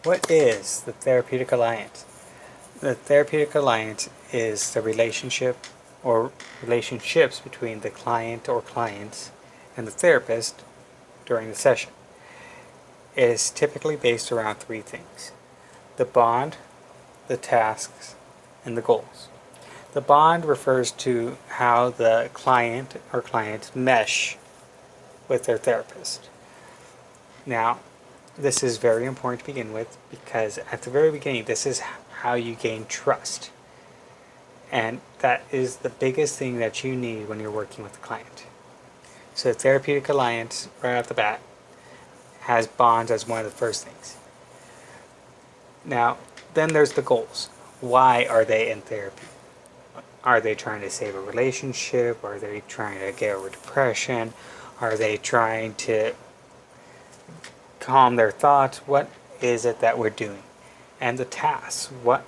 What is the Therapeutic Alliance? The Therapeutic Alliance is the relationship or relationships between the client or clients and the therapist during the session. It is typically based around three things: the bond, the tasks, and the goals. The bond refers to how the client or clients mesh with their therapist. Now, this is very important to begin with because at the very beginning, this is how you gain trust. And that is the biggest thing that you need when you're working with a client. So, Therapeutic Alliance, right off the bat, has bonds as one of the first things. Now, then there's the goals. Why are they in therapy? Are they trying to save a relationship? Are they trying to get over depression? Are they trying to calm their thoughts? What is it that we're doing? And the tasks. What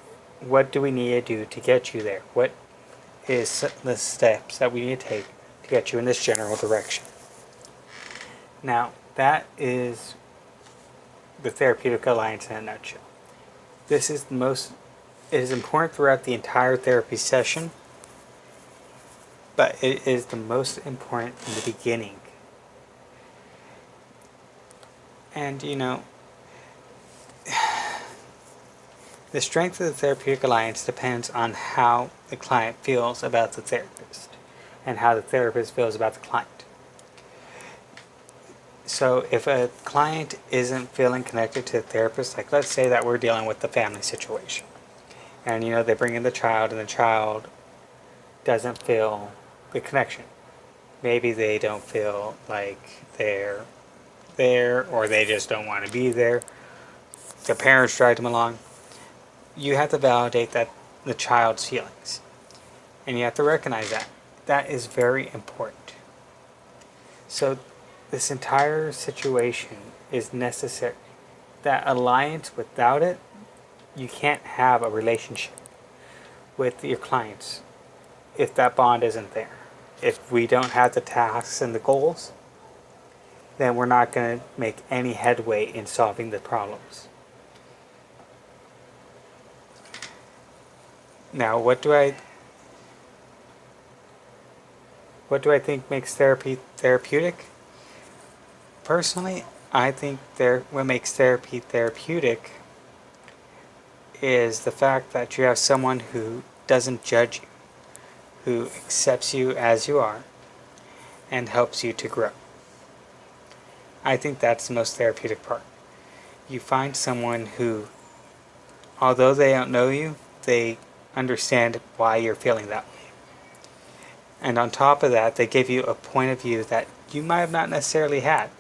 do we need to do to get you there? What is the steps that we need to take to get you in this general direction? Now, that is the Therapeutic Alliance in a nutshell. This is it is important throughout the entire therapy session, but it is the most important in the beginning. And the strength of the Therapeutic Alliance depends on how the client feels about the therapist and how the therapist feels about the client. So if a client isn't feeling connected to the therapist, like let's say that we're dealing with the family situation, and they bring in the child and the child doesn't feel the connection. Maybe they don't feel like they're there, or they just don't want to be there. The parents drag them along. You have to validate that the child's feelings, and you have to recognize that. That is very important. So this entire situation is necessary. That alliance, without it, you can't have a relationship with your clients if that bond isn't there. If we don't have the tasks and the goals, then we're not going to make any headway in solving the problems. Now, what do I think makes therapy therapeutic? Personally, I think what makes therapy therapeutic is the fact that you have someone who doesn't judge you, who accepts you as you are, and helps you to grow. I think that's the most therapeutic part. You find someone who, although they don't know you, they understand why you're feeling that way. And on top of that, they give you a point of view that you might have not necessarily had.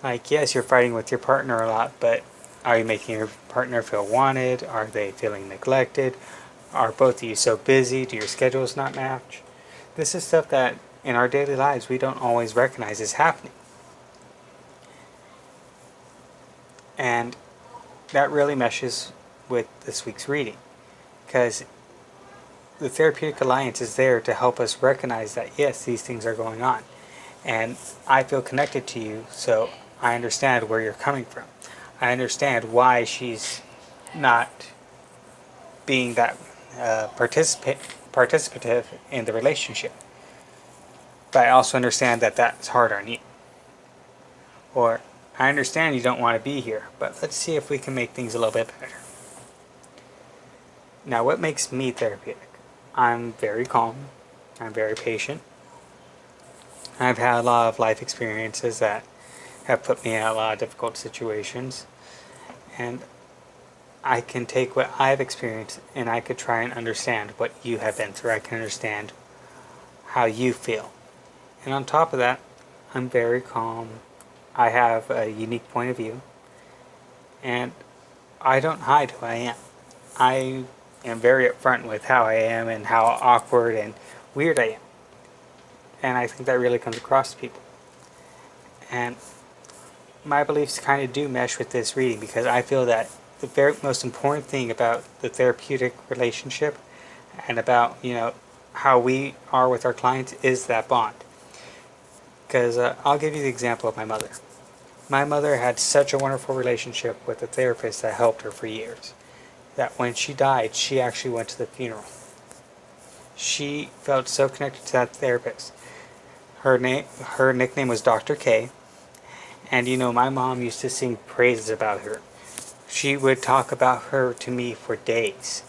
Like, yes, you're fighting with your partner a lot, but are you making your partner feel wanted? Are they feeling neglected? Are both of you so busy? Do your schedules not match? This is stuff that in our daily lives we don't always recognize is happening. And that really meshes with this week's reading, because the Therapeutic Alliance is there to help us recognize that, yes, these things are going on. And I feel connected to you, so I understand where you're coming from. I understand why she's not being that participative in the relationship. But I also understand that that's hard on you. Or, I understand you don't want to be here, but let's see if we can make things a little bit better. Now, what makes me therapeutic? I'm very calm. I'm very patient. I've had a lot of life experiences that have put me in a lot of difficult situations. And I can take what I've experienced and I could try and understand what you have been through. I can understand how you feel. And on top of that, I'm very calm. I have a unique point of view. And I don't hide who I am. I am very upfront with how I am and how awkward and weird I am. And I think that really comes across to people. And my beliefs kind of do mesh with this reading, because I feel that the very most important thing about the therapeutic relationship and about, how we are with our clients is that bond. Because I'll give you the example of my mother. My mother had such a wonderful relationship with the therapist that helped her for years that when she died, she actually went to the funeral. She felt so connected to that therapist. Her nickname was Dr. K, and my mom used to sing praises about her. She would talk about her to me for days.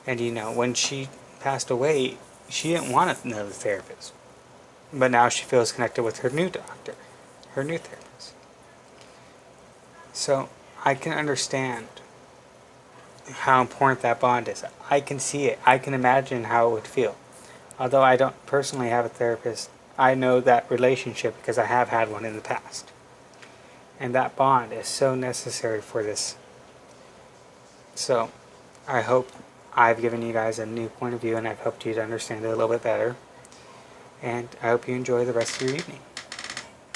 And when she passed away, she didn't want another therapist. But now she feels connected with her new doctor, her new therapist. So I can understand how important that bond is. I can see it. I can imagine how it would feel. Although I don't personally have a therapist, I know that relationship because I have had one in the past. And that bond is so necessary for this. So I hope I've given you guys a new point of view and I've helped you to understand it a little bit better. And I hope you enjoy the rest of your evening.